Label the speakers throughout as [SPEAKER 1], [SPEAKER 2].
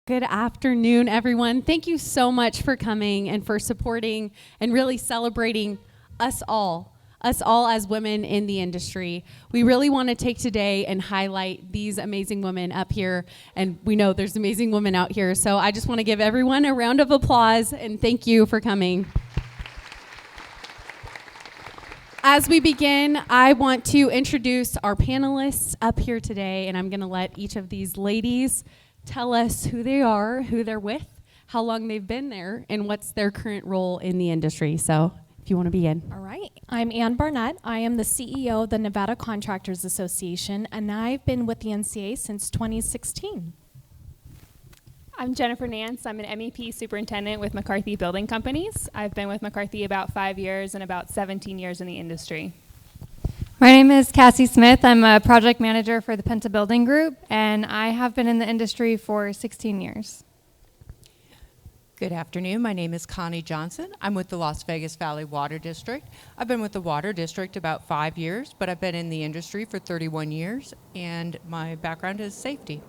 [SPEAKER 1] Good afternoon, everyone. Thank you so much for coming and for supporting and really celebrating us all as women in the industry. We really want to take today and highlight these amazing women up here, and we know there's amazing women out here, so I just want to give everyone a round of applause and thank you for coming. As we begin, I want to introduce our panelists up here today, and I'm going to let each of these ladies tell us who they are, who they're with, how long they've been there, and what's their current role in the industry. So if you want to begin.
[SPEAKER 2] All right. I'm Ann Barnett. I am the CEO of the Nevada Contractors Association, and I've been with the NCA since 2016.
[SPEAKER 3] I'm Jennifer Nance. I'm an MEP superintendent with McCarthy Building Companies. I've been with McCarthy about 5 years and about 17 years in the industry.
[SPEAKER 4] My name is Cassie Smith. I'm a project manager for the Penta Building Group, and I have been in the industry for 16 years.
[SPEAKER 5] Good afternoon. My name is Connie Johnson. I'm with the Las Vegas Valley Water District. I've been with the Water District about 5 years, but I've been in the industry for 31 years, and my background is safety.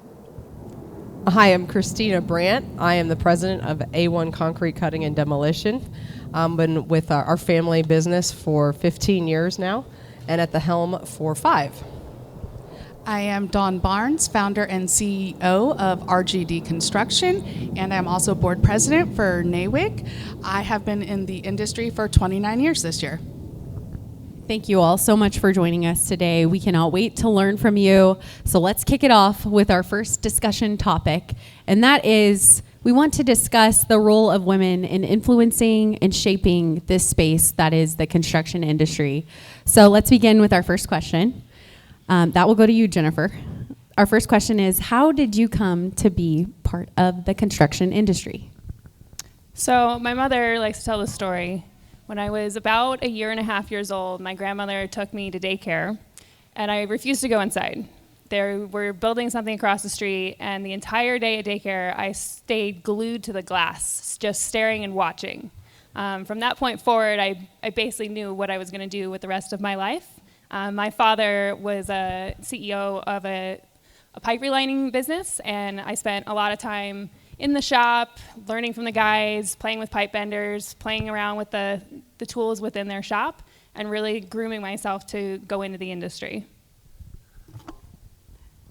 [SPEAKER 6] Hi, I'm Christina Brandt. I am the president of A1 Concrete Cutting and Demolition. I've been with our family business for 15 years now, and at the helm for 5.
[SPEAKER 7] I am Dawn Barnes, founder and CEO of RGD Construction, and I'm also board president for WIC. I have been in the industry for 29 years this year.
[SPEAKER 1] Thank you all so much for joining us today. We cannot wait to learn from you. So let's kick it off with our first discussion topic, and that is we want to discuss the role of women in influencing and shaping this space that is the construction industry. So let's begin with our first question. That will go to you, Jennifer. Our first question is, how did you come to be part of the construction industry?
[SPEAKER 3] So my mother likes to tell the story. When I was about 1.5 years old, my grandmother took me to daycare, and I refused to go inside. They were building something across the street, and the entire day at daycare, I stayed glued to the glass, just staring and watching. From that point forward, I basically knew what I was going to do with the rest of my life. My father was a CEO of a pipe relining business, and I spent a lot of time in the shop, learning from the guys, playing with pipe benders, playing around with the tools within their shop, and really grooming myself to go into the industry.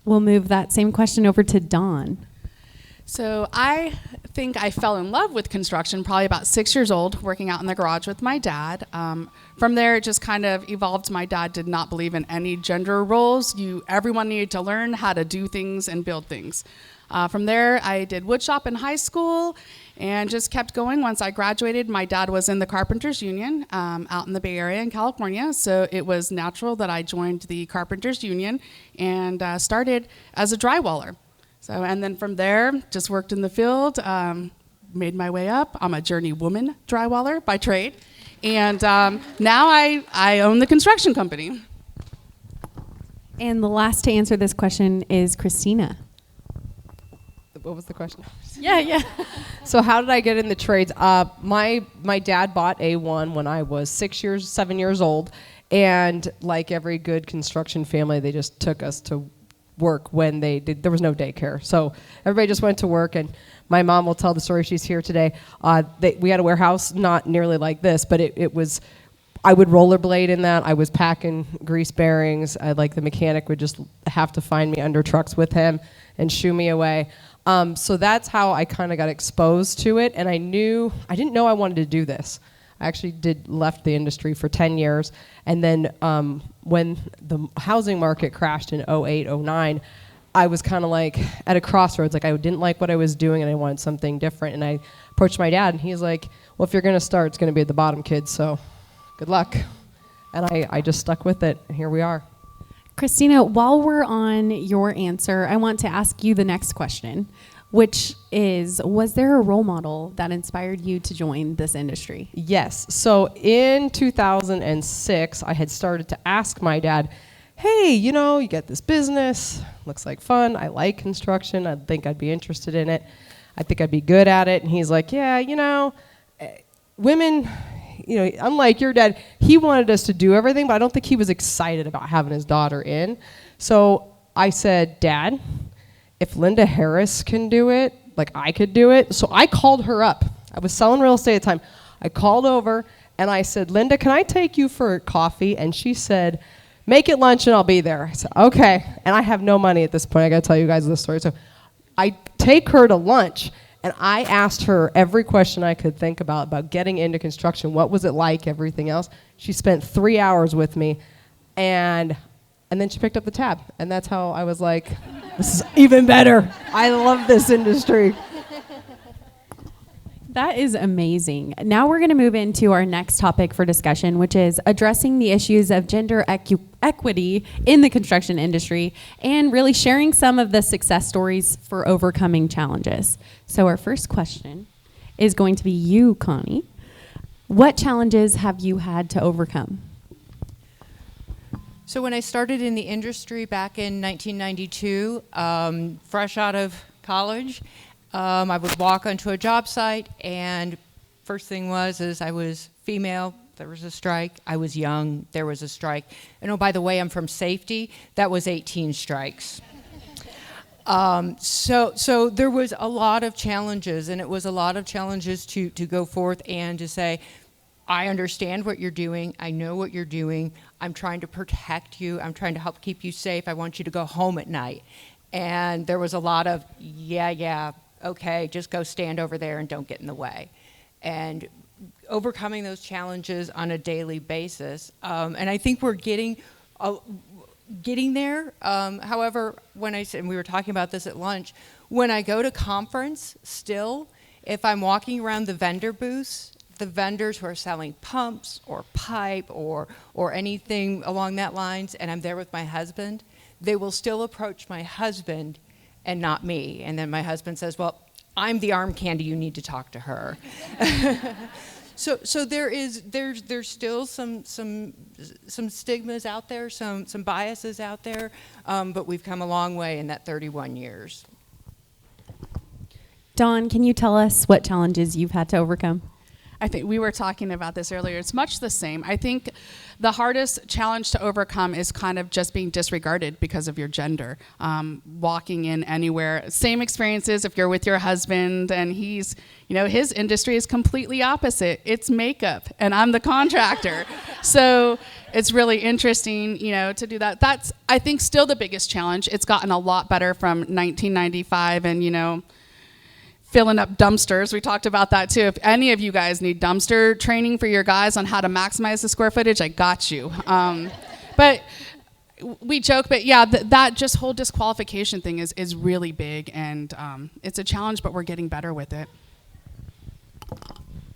[SPEAKER 1] We'll move that same question over to Dawn.
[SPEAKER 7] So I think I fell in love with construction probably about 6 years old, working out in the garage with my dad. From there, it just kind of evolved. My dad did not believe in any gender roles. Everyone needed to learn how to do things and build things. From there, I did woodshop in high school and just kept going. Once I graduated, my dad was in the Carpenters Union out in the Bay Area in California, so it was natural that I joined the Carpenters Union and started as a drywaller. And then from there, just worked in the field, made my way up. I'm a journeywoman drywaller by trade, and now I own the construction company.
[SPEAKER 1] And the last to answer this question is Christina.
[SPEAKER 6] What was the question?
[SPEAKER 1] Yeah.
[SPEAKER 6] So how did I get in the trades? My dad bought A1 when I was 7 years old, and like every good construction family, they just took us to work when there was no daycare. So everybody just went to work, and my mom will tell the story. She's here today. We had a warehouse, not nearly like this, but it was, I would rollerblade in that. I was packing grease bearings. The mechanic would just have to find me under trucks with him and shoo me away. So that's how I kind of got exposed to it, and I didn't know I wanted to do this. I actually left the industry for 10 years, and then when the housing market crashed in 2008, 2009, I was kind of like at a crossroads. I didn't like what I was doing, and I wanted something different, and I approached my dad, and he's like, well, if you're going to start, it's going to be at the bottom, kid, so good luck. And I just stuck with it, and here we are.
[SPEAKER 1] Christina, while we're on your answer, I want to ask you the next question, which is, was there a role model that inspired you to join this industry?
[SPEAKER 6] Yes. So in 2006, I had started to ask my dad, hey, you get this business, looks like fun, I like construction, I think I'd be interested in it, I think I'd be good at it. And he's like, yeah, women, unlike your dad, he wanted us to do everything, but I don't think he was excited about having his daughter in. So I said, Dad, if Linda Harris can do it, like I could do it. So I called her up. I was selling real estate at the time. I called over and I said, Linda, can I take you for coffee? And she said, make it lunch and I'll be there. I said, okay. And I have no money at this point. I got to tell you guys this story. So I take her to lunch and I asked her every question I could think about getting into construction. What was it like, everything else. She spent 3 hours with me and then she picked up the tab. And that's how I was like, this is even better. I love this industry.
[SPEAKER 1] That is amazing. Now we're going to move into our next topic for discussion, which is addressing the issues of gender equity in the construction industry and really sharing some of the success stories for overcoming challenges. So our first question is going to be you, Connie. What challenges have you had to overcome?
[SPEAKER 5] So when I started in the industry back in 1992, fresh out of college, I would walk onto a job site, and first thing is I was female, there was a strike. I was young, there was a strike. And oh, by the way, I'm from safety. That was 18 strikes. So there was a lot of challenges, and it was a lot of challenges to go forth and to say, I understand what you're doing. I know what you're doing. I'm trying to protect you. I'm trying to help keep you safe. I want you to go home at night. And there was a lot of, yeah, okay, just go stand over there and don't get in the way. And overcoming those challenges on a daily basis. And I think we're getting there. However, when I said, and we were talking about this at lunch, when I go to conference still, if I'm walking around the vendor booths, the vendors who are selling pumps or pipe or anything along that lines, and I'm there with my husband, they will still approach my husband and not me. And then my husband says, well, I'm the arm candy, you need to talk to her. So there's still some stigmas out there, some biases out there, but we've come a long way in that 31 years.
[SPEAKER 1] Dawn, can you tell us what challenges you've had to overcome?
[SPEAKER 7] I think we were talking about this earlier. It's much the same. I think the hardest challenge to overcome is kind of just being disregarded because of your gender. Walking in anywhere, same experiences if you're with your husband and he's, his industry is completely opposite. It's makeup and I'm the contractor. So it's really interesting, to do that. That's, I think, still the biggest challenge. It's gotten a lot better from 1995 and, filling up dumpsters. We talked about that too. If any of you guys need dumpster training for your guys on how to maximize the square footage, I got you. But we joke, but yeah, that just whole disqualification thing is really big, and it's a challenge, but we're getting better with it.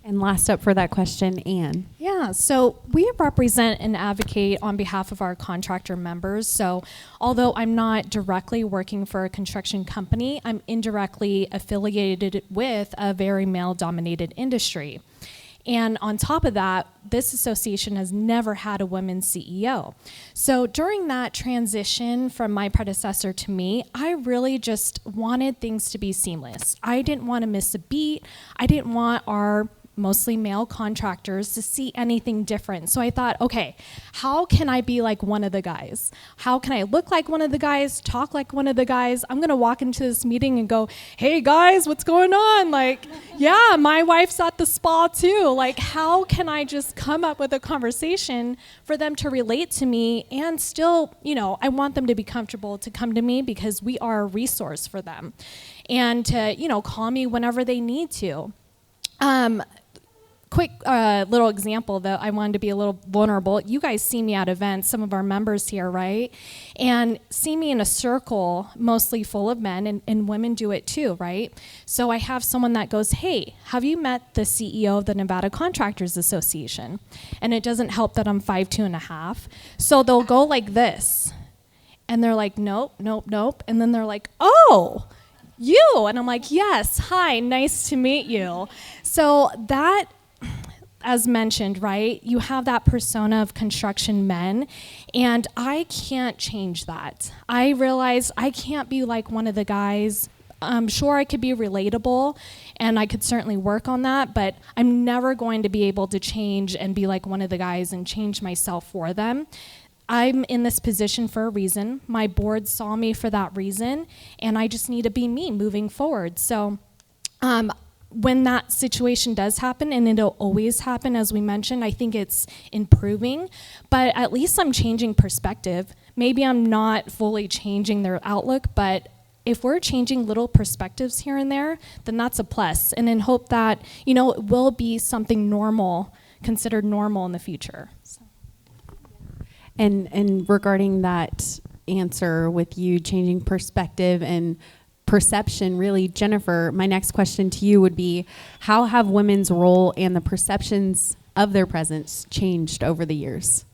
[SPEAKER 1] And last up for that question, Anne.
[SPEAKER 2] Yeah, so we represent and advocate on behalf of our contractor members. So although I'm not directly working for a construction company, I'm indirectly affiliated with a very male-dominated industry. And on top of that, this association has never had a women's CEO. So during that transition from my predecessor to me, I really just wanted things to be seamless. I didn't want to miss a beat. I didn't want our mostly male contractors to see anything different. So I thought, okay, how can I be like one of the guys? How can I look like one of the guys, talk like one of the guys? I'm gonna walk into this meeting and go, hey guys, what's going on? Like, yeah, my wife's at the spa too. Like, how can I just come up with a conversation for them to relate to me and still, I want them to be comfortable to come to me because we are a resource for them and to, call me whenever they need to. Quick little example that I wanted to be a little vulnerable. You guys see me at events, some of our members here, right? And see me in a circle mostly full of men, and women do it too, right? So I have someone that goes, hey, have you met the CEO of the Nevada Contractors Association? And it doesn't help that I'm 5'2.5". So they'll go like this. And they're like, nope. And then they're like, oh, you. And I'm like, yes, hi, nice to meet you. So that, as mentioned, right, you have that persona of construction men, and I can't change that. I realized I can't be like one of the guys. I'm sure I could be relatable, and I could certainly work on that, but I'm never going to be able to change and be like one of the guys and change myself for them. I'm in this position for a reason. My board saw me for that reason, and I just need to be me moving forward. So When that situation does happen, and it'll always happen, as we mentioned, I think it's improving, but at least I'm changing perspective. Maybe I'm not fully changing their outlook, but if we're changing little perspectives here and there, then that's a plus. And in hope that, you know, it will be something normal, considered normal in the future. So.
[SPEAKER 1] And regarding that answer with you changing perspective and perception, really, Jennifer, my next question to you would be, how have women's role and the perceptions of their presence changed over the years?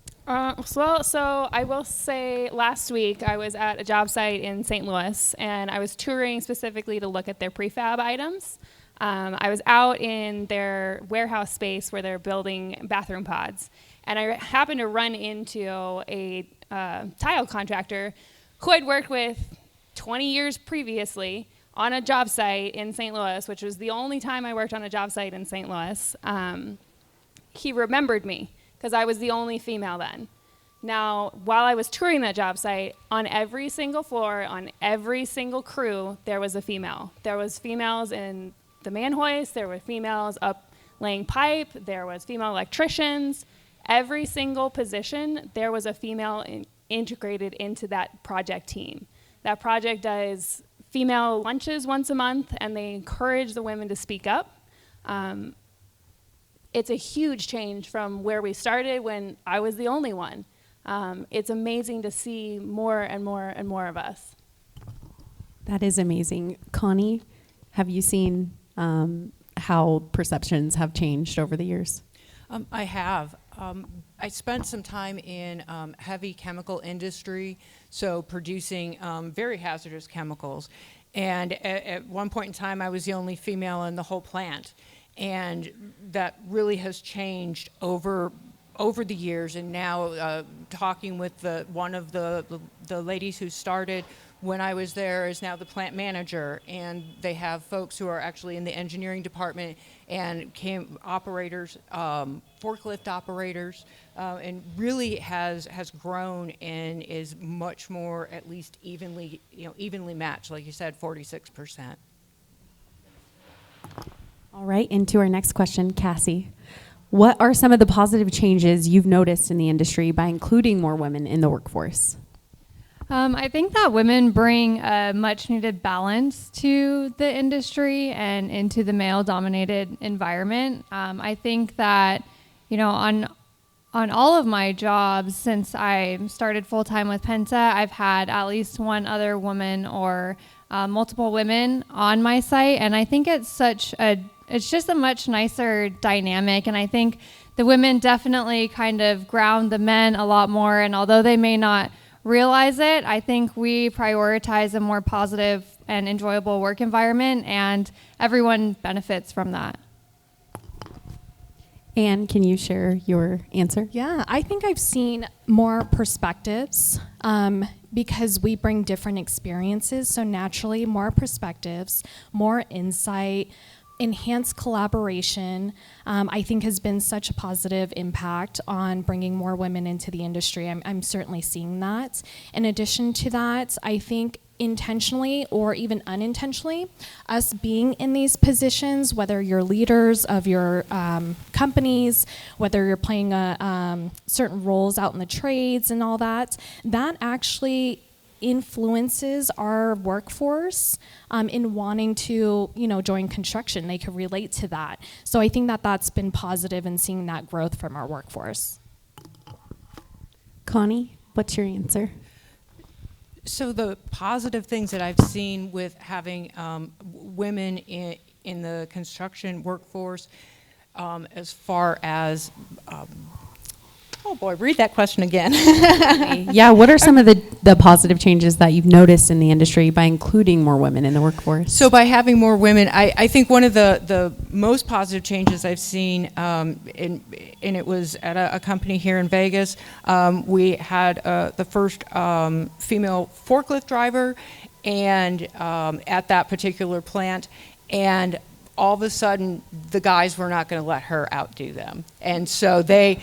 [SPEAKER 3] So I will say last week I was at a job site in St. Louis, and I was touring specifically to look at their prefab items. I was out in their warehouse space where they're building bathroom pods, and I happened to run into a tile contractor who I'd worked with 20 years previously on a job site in St. Louis, which was the only time I worked on a job site in St. Louis. He remembered me because I was the only female then. Now, while I was touring that job site, on every single floor, on every single crew, there was a female. There was females in the man hoist, there were females up laying pipe, there was female electricians. Every single position, there was a female integrated into that project team. That project does female lunches once a month, and they encourage the women to speak up. It's a huge change from where we started when I was the only one. It's amazing to see more and more and more of us.
[SPEAKER 1] That is amazing. Connie, have you seen how perceptions have changed over the years?
[SPEAKER 5] I have. I spent some time in heavy chemical industry, so producing very hazardous chemicals. And at one point in time, I was the only female in the whole plant. And that really has changed over the years. And now talking with one of the ladies who started when I was there is now the plant manager, and they have folks who are actually in the engineering department and operators, forklift operators, and really has grown and is much more, at least evenly matched, like you said, 46%.
[SPEAKER 1] All right, into our next question, Cassie. What are some of the positive changes you've noticed in the industry by including more women in the workforce?
[SPEAKER 4] I think that women bring a much needed balance to the industry and into the male-dominated environment. I think that, you know, on all of my jobs since I started full-time with Penta, I've had at least one other woman or multiple women on my site, and I think it's just a much nicer dynamic, and I think the women definitely kind of ground the men a lot more, and although they may not realize it, I think we prioritize a more positive and enjoyable work environment, and everyone benefits from that.
[SPEAKER 1] Anne, can you share your answer?
[SPEAKER 2] Yeah, I think I've seen more perspectives because we bring different experiences. So naturally, more perspectives, more insight, enhanced collaboration, I think has been such a positive impact on bringing more women into the industry. I'm certainly seeing that. In addition to that, I think intentionally or even unintentionally, us being in these positions, whether you're leaders of your companies, whether you're playing certain roles out in the trades and all that, that actually influences our workforce in wanting to, join construction. They can relate to that. So I think that that's been positive in seeing that growth from our workforce.
[SPEAKER 1] Connie, what's your answer?
[SPEAKER 5] So the positive things that I've seen with having women in the construction workforce, as far as oh boy, read that question again.
[SPEAKER 1] Yeah, what are some of the positive changes that you've noticed in the industry by including more women in the workforce?
[SPEAKER 5] So by having more women, I think one of the most positive changes I've seen, and it was at a company here in Vegas, we had the first female forklift driver and at that particular plant, and all of a sudden the guys were not going to let her outdo them. And so they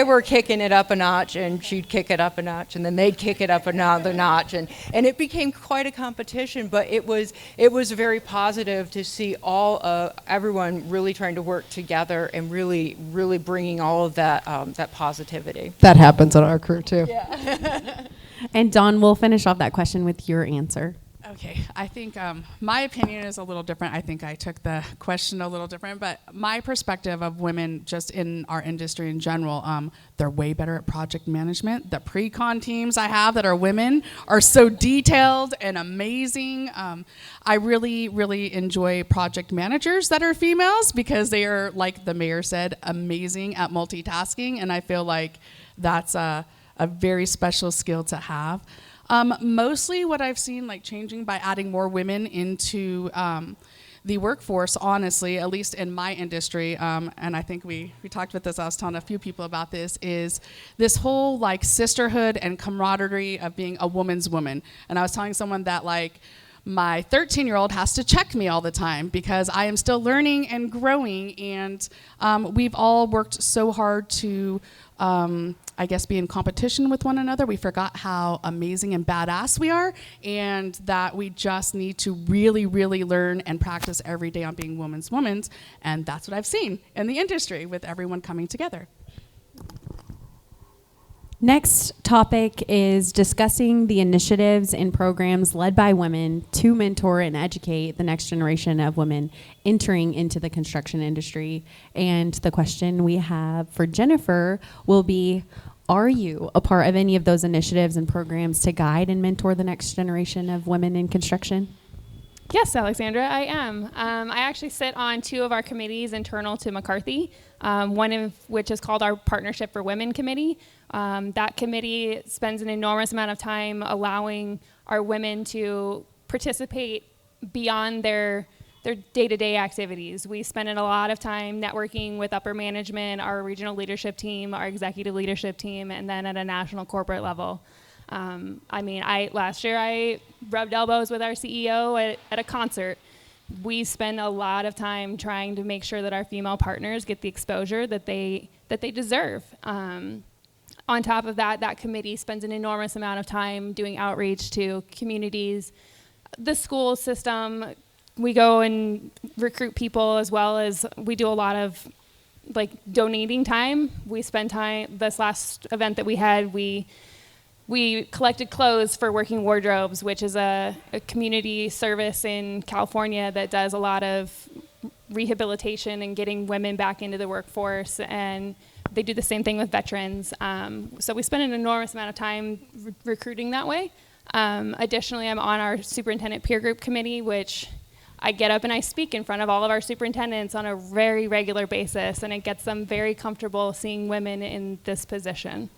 [SPEAKER 5] were kicking it up a notch, and she'd kick it up a notch, and then they'd kick it up another notch, and it became quite a competition. But it was very positive to see everyone really trying to work together and really bringing all of that positivity.
[SPEAKER 6] That happens on our crew too.
[SPEAKER 1] And Dawn, we'll finish off that question with your answer.
[SPEAKER 7] Okay, I think my opinion is a little different. I think I took the question a little different, but my perspective of women just in our industry in general, they're way better at project management. The pre-con teams I have that are women are so detailed and amazing. I really, really enjoy project managers that are females because they are, like the mayor said, amazing at multitasking, and I feel like that's a very special skill to have. Mostly what I've seen like changing by adding more women into the workforce, honestly, at least in my industry, and I think we talked about this, I was telling a few people about this, is this whole like sisterhood and camaraderie of being a woman's woman. And I was telling someone that like my 13-year-old has to check me all the time because I am still learning and growing, and we've all worked so hard to I guess be in competition with one another. We forgot how amazing and badass we are, and that we just need to really, really learn and practice every day on being women's, and that's what I've seen in the industry with everyone coming together.
[SPEAKER 1] Next topic is discussing the initiatives and programs led by women to mentor and educate the next generation of women entering into the construction industry. And the question we have for Jennifer will be, are you a part of any of those initiatives and programs to guide and mentor the next generation of women in construction?
[SPEAKER 3] Yes, Alexandra, I am. I actually sit on 2 of our committees internal to McCarthy, one of which is called our Partnership for Women Committee. That committee spends an enormous amount of time allowing our women to participate beyond their day-to-day activities. We spend a lot of time networking with upper management, our regional leadership team, our executive leadership team, and then at a national corporate level. Last year I rubbed elbows with our CEO at a concert. We spend a lot of time trying to make sure that our female partners get the exposure that they deserve. On top of that, that committee spends an enormous amount of time doing outreach to communities, the school system. We go and recruit people, as well as we do a lot of like donating time. We spend time, this last event that we had, we collected clothes for Working Wardrobes, which is a community service in California that does a lot of rehabilitation and getting women back into the workforce, and they do the same thing with veterans. So we spend an enormous amount of time recruiting that way. Additionally, I'm on our superintendent peer group committee, which I get up and I speak in front of all of our superintendents on a very regular basis, and it gets them very comfortable seeing women in this position.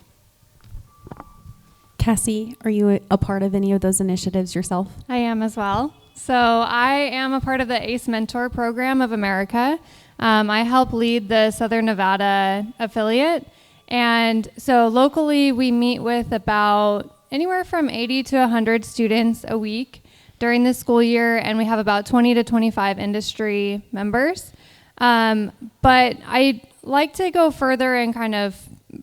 [SPEAKER 1] Cassie, are you a part of any of those initiatives yourself?
[SPEAKER 4] I am as well. So I am a part of the ACE Mentor Program of America. I help lead the Southern Nevada affiliate. And so locally, we meet with about anywhere from 80 to 100 students a week during the school year, and we have about 20 to 25 industry members. But I like to go further and kind of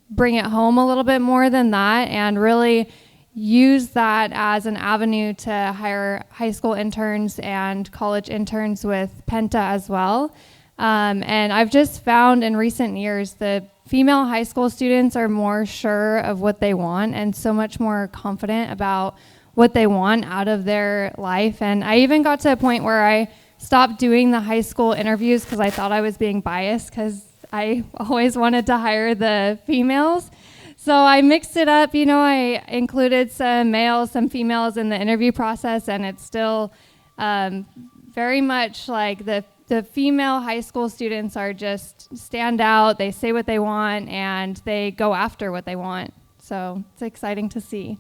[SPEAKER 4] bring it home a little bit more than that, and really use that as an avenue to hire high school interns and college interns with Penta as well. And I've just found in recent years the female high school students are more sure of what they want and so much more confident about what they want out of their life. And I even got to a point where I stopped doing the high school interviews because I thought I was being biased, because I always wanted to hire the females. So I mixed it up, I included some males, some females in the interview process, and it's still very much like the female high school students are just stand out, they say what they want, and they go after what they want. So it's exciting to see.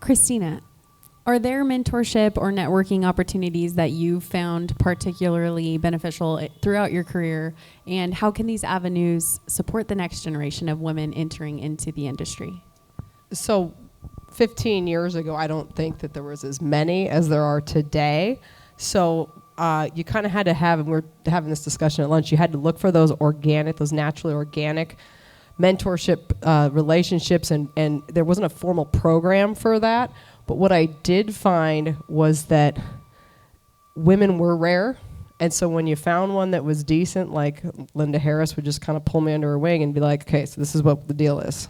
[SPEAKER 1] Christina, are there mentorship or networking opportunities that you found particularly beneficial throughout your career, and how can these avenues support the next generation of women entering into the industry?
[SPEAKER 6] So 15 years ago, I don't think that there was as many as there are today. So you kind of had to have, and we were having this discussion at lunch, you had to look for those naturally organic mentorship relationships, and there wasn't a formal program for that. But what I did find was that women were rare. And so when you found one that was decent, like Linda Harris would just kind of pull me under her wing and be like, okay, so this is what the deal is.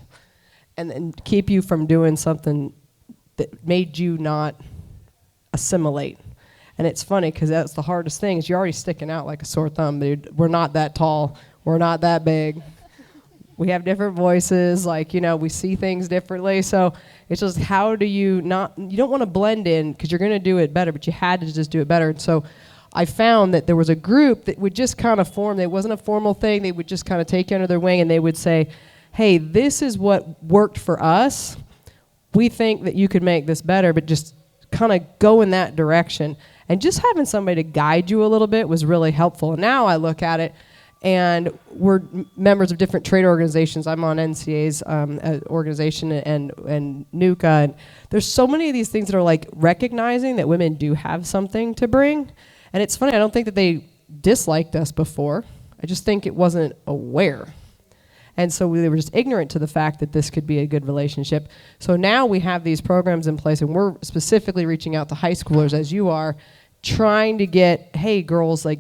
[SPEAKER 6] And then keep you from doing something that made you not assimilate. And it's funny because that's the hardest thing is you're already sticking out like a sore thumb, dude. We're not that tall. We're not that big. We have different voices, like, we see things differently. So it's just how do you don't want to blend in because you're going to do it better, but you had to just do it better. And so I found that there was a group that would just kind of form. It wasn't a formal thing. They would just kind of take you under their wing and they would say, hey, this is what worked for us. We think that you could make this better, but just kind of go in that direction. And just having somebody to guide you a little bit was really helpful. And now I look at it, and we're members of different trade organizations. I'm on NCA's organization and NUCA. And there's so many of these things that are like recognizing that women do have something to bring. And it's funny, I don't think that they disliked us before. I just think it wasn't aware. And so they were just ignorant to the fact that this could be a good relationship. So now we have these programs in place, and we're specifically reaching out to high schoolers, as you are, trying to get, hey, girls, like,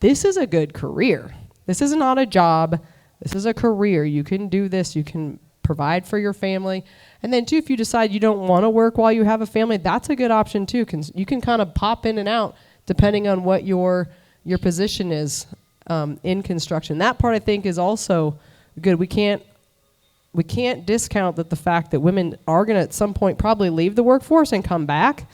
[SPEAKER 6] this is a good career. This is not a job. This is a career. You can do this. You can provide for your family. And then, too, if you decide you don't want to work while you have a family, that's a good option, too. You can kind of pop in and out depending on what your position is in construction. That part, I think, is also good. We can't discount that the fact that women are going to at some point probably leave the workforce and come back.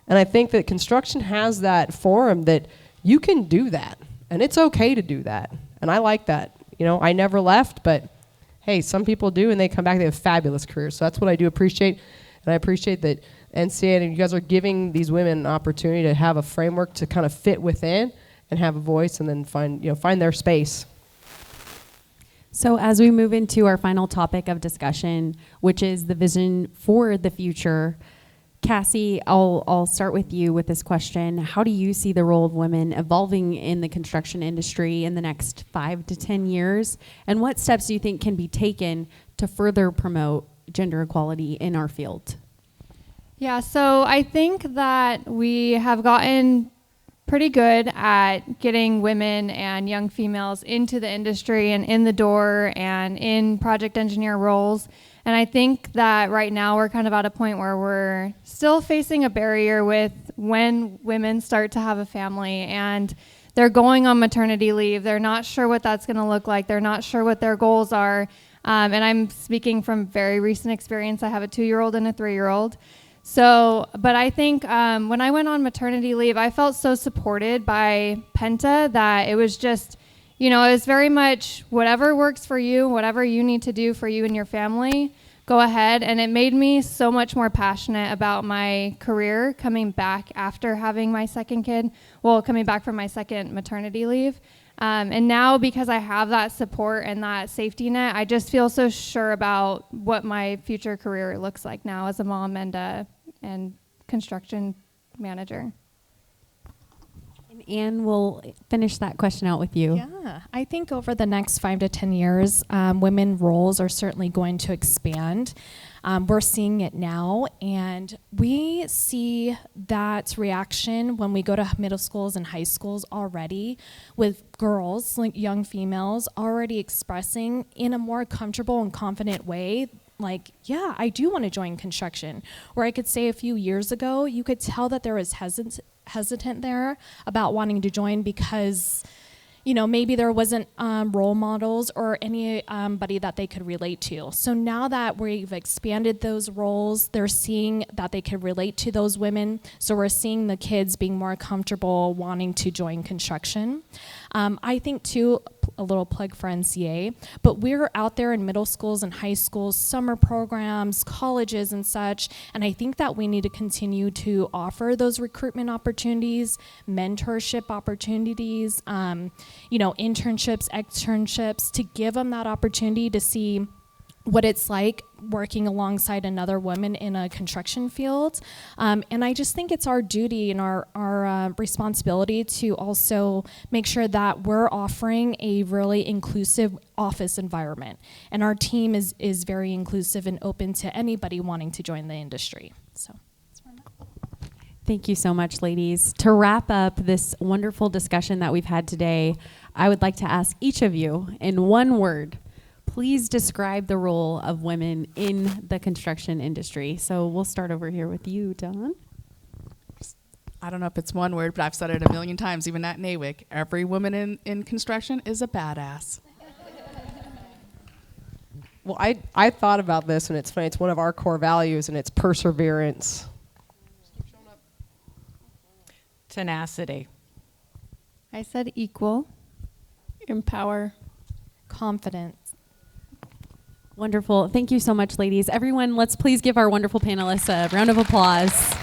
[SPEAKER 6] And I think that construction has that forum that you can do that. And it's okay to do that. And I like that. I never left, but hey, some people do, and they come back, they have fabulous careers. So that's what I do appreciate. And I appreciate that NCA and you guys are giving these women an opportunity to have a framework to kind of fit within and have a voice and then find their space.
[SPEAKER 1] So as we move into our final topic of discussion, which is the vision for the future, Cassie, I'll start with you with this question. How do you see the role of women evolving in the construction industry in the next 5 to 10 years? And what steps do you think can be taken to further promote gender equality in our field?
[SPEAKER 4] Yeah, so I think that we have gotten pretty good at getting women and young females into the industry and in the door and in project engineer roles. And I think that right now we're kind of at a point where we're still facing a barrier with when women start to have a family and they're going on maternity leave. They're not sure what that's going to look like. They're not sure what their goals are. And I'm speaking from very recent experience. I have a 2-year-old and a 3-year-old. So, but I think when I went on maternity leave, I felt so supported by Penta that it was just, it was very much whatever works for you, whatever you need to do for you and your family, go ahead. And it made me so much more passionate about my career coming back after having my second kid, coming back from my second maternity leave. And now because I have that support and that safety net, I just feel so sure about what my future career looks like now as a mom and construction manager.
[SPEAKER 1] And Anne, we'll finish that question out with you.
[SPEAKER 2] Yeah, I think over the next 5 to 10 years, women roles are certainly going to expand. We're seeing it now, and we see that reaction when we go to middle schools and high schools already with girls, like young females, already expressing in a more comfortable and confident way, like, yeah, I do want to join construction. Where I could say a few years ago, you could tell that there was hesitant there about wanting to join because maybe there wasn't role models or anybody that they could relate to. So now that we've expanded those roles, they're seeing that they could relate to those women. So we're seeing the kids being more comfortable wanting to join construction. I think too, a little plug for NCA, but we're out there in middle schools and high schools, summer programs, colleges and such, and I think that we need to continue to offer those recruitment opportunities, mentorship opportunities, internships, externships, to give them that opportunity to see what it's like working alongside another woman in a construction field. And I just think it's our duty and our responsibility to also make sure that we're offering a really inclusive office environment. And our team is very inclusive and open to anybody wanting to join the industry. So.
[SPEAKER 1] Thank you so much, ladies. To wrap up this wonderful discussion that we've had today, I would like to ask each of you in one word, please describe the role of women in the construction industry. So we'll start over here with you, Dawn.
[SPEAKER 7] I don't know if it's one word, but I've said it a million times, even at WIC. Every woman in construction is a badass.
[SPEAKER 6] Well, I thought about this, and it's funny. It's one of our core values, and it's perseverance.
[SPEAKER 5] Tenacity.
[SPEAKER 4] I said equal.
[SPEAKER 3] Empower.
[SPEAKER 2] Confidence.
[SPEAKER 1] Wonderful. Thank you so much, ladies. Everyone, let's please give our wonderful panelists a round of applause.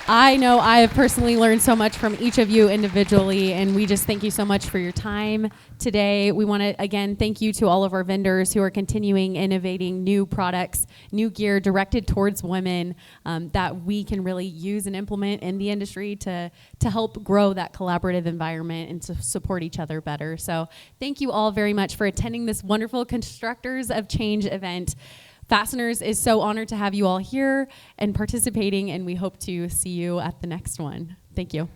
[SPEAKER 1] I know I have personally learned so much from each of you individually, and we just thank you so much for your time today. We want to, again, thank you to all of our vendors who are continuing innovating new products, new gear directed towards women that we can really use and implement in the industry to help grow that collaborative environment and to support each other better. So thank you all very much for attending this wonderful Constructors of Change event. Fasteners is so honored to have you all here and participating, and we hope to see you at the next one. Thank you.